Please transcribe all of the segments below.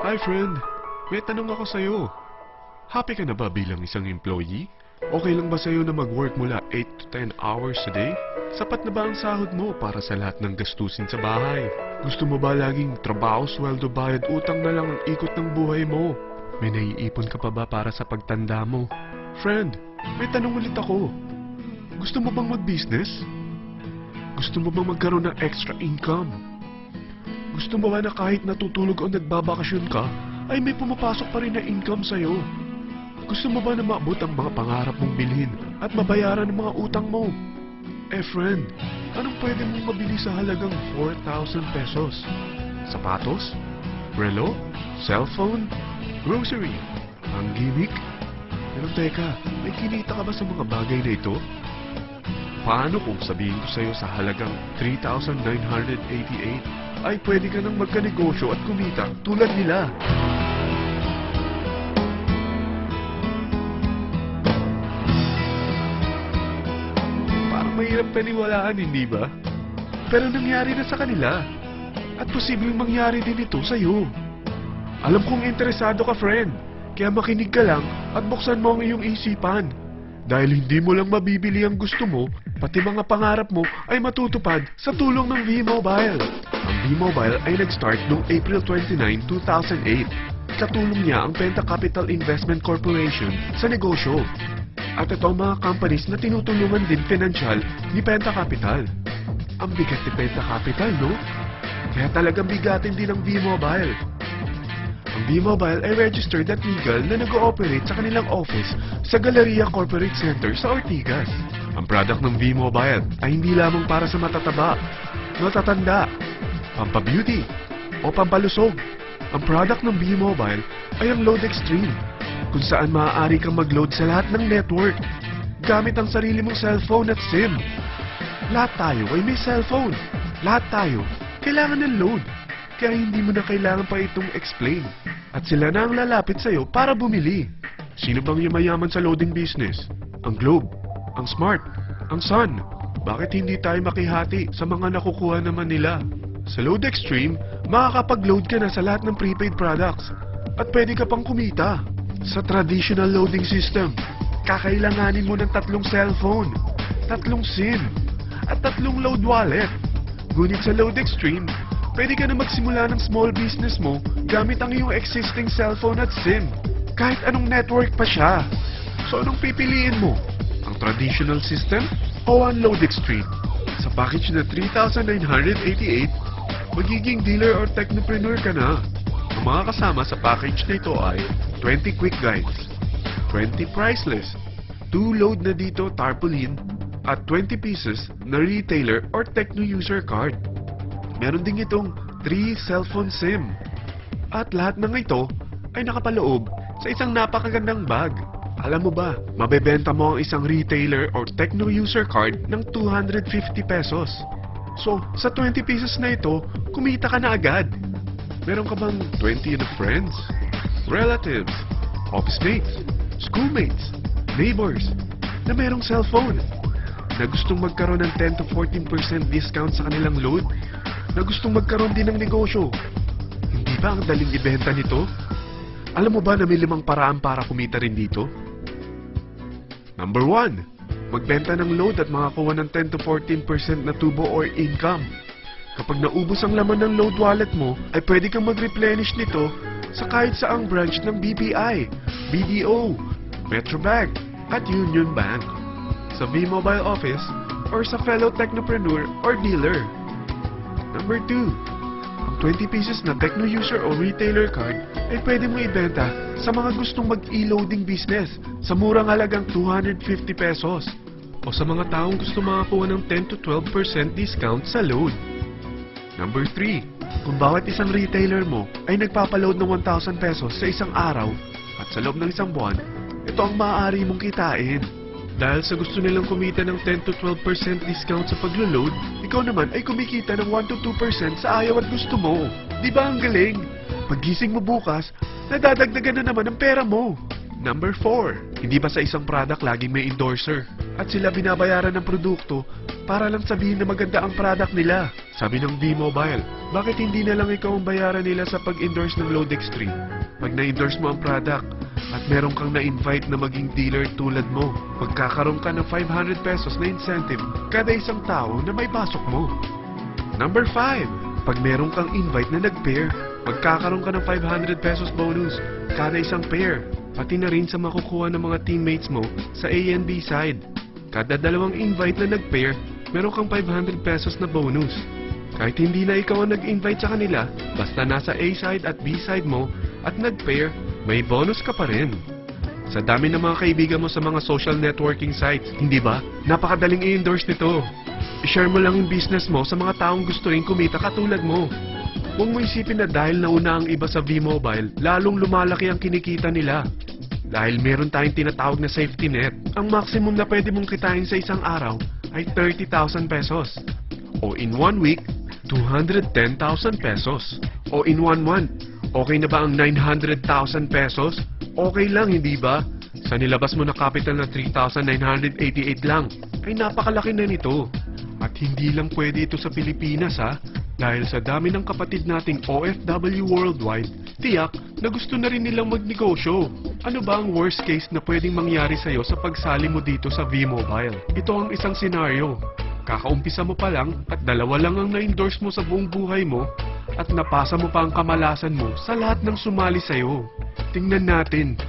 Hi friend, may tanong ako sa'yo. Happy ka na ba bilang isang employee? Okay lang ba sa'yo na mag-work mula 8 to 10 hours a day? Sapat na ba ang sahod mo para sa lahat ng gastusin sa bahay? Gusto mo ba laging trabaho, sweldo, bayad, utang na lang ang ikot ng buhay mo? May naiipon ka pa ba para sa pagtanda mo? Friend, may tanong ulit ako. Gusto mo bang mag-business? Gusto mo bang magkaroon ng extra income? Gusto mo ba na kahit natutulog o nagbabakasyon ka, ay may pumapasok pa rin na income sa'yo? Gusto mo ba na maabot ang mga pangarap mong bilhin at mabayaran ang mga utang mo? Eh friend, anong pwede mong mabili sa halagang 4,000 pesos? Sapatos? Relo? Cellphone? Grocery? Ang gimmick? Pero teka, may kinita ka ba sa mga bagay na ito? Paano kung sabihin ko sa'yo sa halagang 3,988 ay pwede ka nang magkanegosyo at kumita tulad nila? Parang mahirap paniwalaan, hindi ba? Pero nangyari na sa kanila. At posibleng mangyari din ito sa'yo. Alam kong interesado ka, friend. Kaya makinig ka lang at buksan mo ang iyong isipan. Dahil hindi mo lang mabibili ang gusto mo, pati mga pangarap mo ay matutupad sa tulong ng V-Mobile. Ang V-Mobile ay nag-start noong April 29, 2008. Katulong niya ang Penta Capital Investment Corporation sa negosyo. At ito ang mga companies na tinutulungan din pinansyal ni Penta Capital. Ang bigat ni Penta Capital, no? Kaya talagang bigatin din ang V-Mobile. Ang V-Mobile ay registered at legal na nag-ooperate sa kanilang office sa Galleria Corporate Center sa Ortigas. Ang product ng V-Mobile ay hindi lamang para sa matataba, matatanda, pampabeauty, o pampalusog. Ang product ng V-Mobile ay ang Load Extreme, kung saan maaari kang mag-load sa lahat ng network gamit ang sarili mong cellphone at SIM. Lahat tayo ay may cellphone. Lahat tayo kailangan ng load. Kaya hindi mo na kailangan pa itong explain. At sila na ang lalapit sa'yo para bumili. Sino bang yumayaman sa loading business? Ang Globe, ang Smart, ang Sun. Bakit hindi tayo makihati sa mga nakukuha naman nila? Sa Load Extreme, makakapag-load ka na sa lahat ng prepaid products. At pwede ka pang kumita. Sa traditional loading system, kakailanganin mo ng 3 cellphone, 3 SIM, at 3 load wallet. Ngunit sa Load Extreme, pwede ka na magsimula ng small business mo gamit ang iyong existing cellphone at SIM. Kahit anong network pa siya. So anong pipiliin mo? Ang traditional system o ang Load Extreme? Sa package na 3,988, magiging dealer or technopreneur ka na. Ang mga kasama sa package na ito ay 20 quick guides, 20 price list, 2 load na dito tarpaulin, at 20 pieces na retailer or techno user card. Meron din itong 3 cellphone SIM. At lahat ng ito ay nakapaloob sa isang napakagandang bag. Alam mo ba, mabebenta mo ang isang retailer or techno user card ng 250 pesos. So, sa 20 pieces na ito, kumita ka na agad. Meron ka bang 20 na friends, relatives, office mates, schoolmates, neighbors, na merong cellphone, na gustong magkaroon ng 10 to 14% discount sa kanilang load, na gustong magkaroon din ng negosyo? Hindi ba ang daling ibenta nito? Alam mo ba na may 5 paraan para kumita rin dito? Number 1, magbenta ng load at makakuha ng 10 to 14% na tubo or income. Kapag naubos ang laman ng load wallet mo, ay pwede kang mag-replenish nito sa kahit saang branch ng BPI, BDO, Metrobank, at Union Bank, sa V-Mobile office, or sa fellow technopreneur or dealer. Number 2, ang 20 pieces na techno user o retailer card ay pwede mo ibenta sa mga gustong mag-e-loading business sa murang halagang 250 pesos o sa mga taong gusto makakuha ng 10 to 12% discount sa load. Number 3, kung bawat isang retailer mo ay nagpapaload ng 1,000 pesos sa isang araw at sa loob ng isang buwan, ito ang maaari mong kitain. Dahil sa gusto nilang kumita ng 10 to 12% discount sa paglo-load, ikaw naman ay kumikita ng 1 to 2% sa ayaw at gusto mo. Di ba ang galing? Paggising mo bukas, nadadagdagan na naman ang pera mo. Number 4, hindi ba sa isang product laging may endorser? at sila binabayaran ng produkto para lang sabihin na maganda ang product nila. Sabi ng V-Mobile, bakit hindi na lang ikaw ang bayaran nila sa pag-endorse ng Load Extreme? Pag na-endorse mo ang product at meron kang na-invite na maging dealer tulad mo, magkakaroon ka ng 500 pesos na incentive kada isang tao na may pasok mo. Number 5, pag meron kang invite na nag-pair, magkakaroon ka ng 500 pesos bonus kada isang pair, pati na rin sa makukuha ng mga teammates mo sa A and B side. Kada dalawang invite na nag-pair, meron kang 500 pesos na bonus. Kahit hindi na ikaw ang nag-invite sa kanila, basta nasa A side at B side mo at nag-pair, may bonus ka pa rin. Sa dami ng mga kaibigan mo sa mga social networking sites, hindi ba? Napakadaling i-endorse nito. I-share mo lang yung business mo sa mga taong gusto rin kumita katulad mo. Huwag mo isipin na dahil nauna ang iba sa V-Mobile, lalong lumalaki ang kinikita nila. Dahil meron tayong tinatawag na safety net, ang maximum na pwede mong kitain sa isang araw ay 30,000 pesos. O in 1 week, 210,000 pesos. O in 1 month, okay na ba ang 900,000 pesos? Okay lang, hindi ba? Sa nilabas mo na capital na 3,988 lang, ay napakalaki na nito. At hindi lang pwede ito sa Pilipinas ha, dahil sa dami ng kapatid nating OFW worldwide, tiyak na gusto na rin nilang magnegosyo. Ano ba ang worst case na pwedeng mangyari sa'yo sa pagsali mo dito sa V-Mobile? Ito ang isang senaryo. Kakaumpisa mo pa lang at dalawa lang ang na-endorse mo sa buong buhay mo at napasa mo pa ang kamalasan mo sa lahat ng sumali sa'yo. Tingnan natin.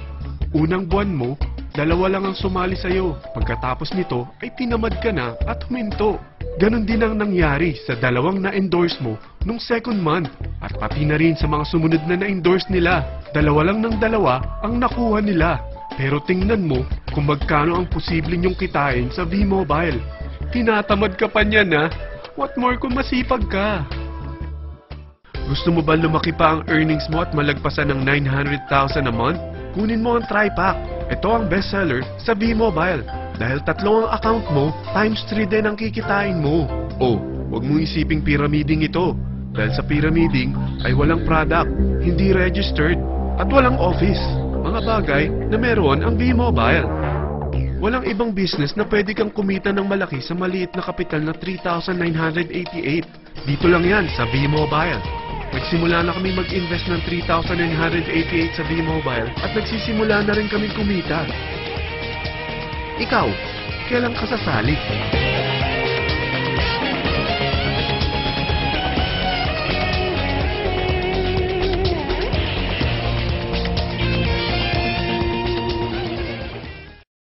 Unang buwan mo, dalawa lang ang sumali sa'yo. Pagkatapos nito ay tinamad ka na at huminto. Ganon din ang nangyari sa dalawang na-endorse mo nung second month at pati na rin sa mga sumunod na na-endorse nila. Dalawa lang ng dalawa ang nakuha nila. Pero tingnan mo kung magkano ang posible nyong kitain sa V-Mobile. Tinatamad ka pa niyan ha? What more kung masipag ka? Gusto mo ba lumaki pa ang earnings mo at malagpasan ng 900,000 a month? Kunin mo ang TriPack. Ito ang bestseller sa V-Mobile. Dahil 3 ang account mo, times 3 din ang kikitain mo. Oh, huwag mong isiping pyramiding ito. Dahil sa pyramiding ay walang product, hindi registered, at walang office. Mga bagay na meron ang V-Mobile. Walang ibang business na pwede kang kumita ng malaki sa maliit na kapital na 3,988. Dito lang yan sa V-Mobile. Nagsimula na kami mag-invest ng 3,988 sa V-Mobile at nagsisimula na rin kami kumita. Ikaw, kailan ka sasali?